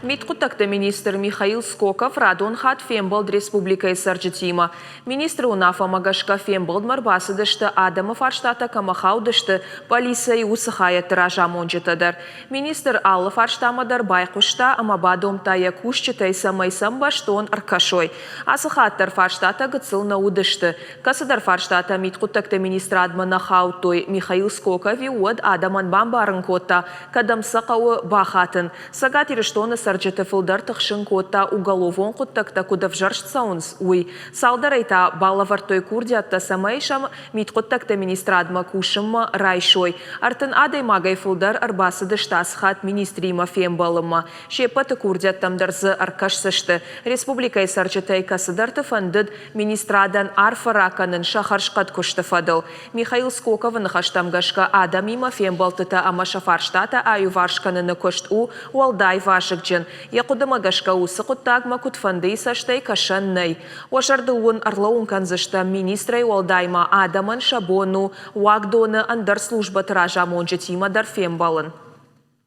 Миткутакта министр Михаил Скоков радон хат фемболд республикой сарджитима. Министр унафа магашка фемболд марбасыдышты Адамов арштата камахаудышты полиция усыхая тыража монжетадар. Министр Аллы фарштамадар байқушта амабадом тая кушчатай самайсам баштон аркашой. Асыхаттар фарштата гыцыл наудышты. Касыдар фарштата миткутакта министр адмана хаутой Михаил Скоков и уад Адаман бамбарын кота кадамсақауы бахатын. Сагатирыштоны сарджеты фылдар тықшын кота уголовон құттакта кудав жаршт саунс уй. Салдарайта балавартой курдиатта самайшам миткуттакта министр адма кушымма райшой. Артын адай магай фылдар арбасыды штасхат министрима фембалыма. Шепаты курдиаттамдарзы аркашсышты. Республикай сарджетай касыдарты фандыд министрадан арфараканын шахаршқат куштыфадыл. Михаил Скоковын хаштамгашка адамима фембалтыта амашафарштата аю варшканыны кошт уалдай вашыкджын. Якудыма гашка усы құттагма кутфанды саштай кашаннай. Уашарды уын арлауын канзышта министрай уалдайма адамын шабону уагдоны андар служба тыража монжетима дар фембалын.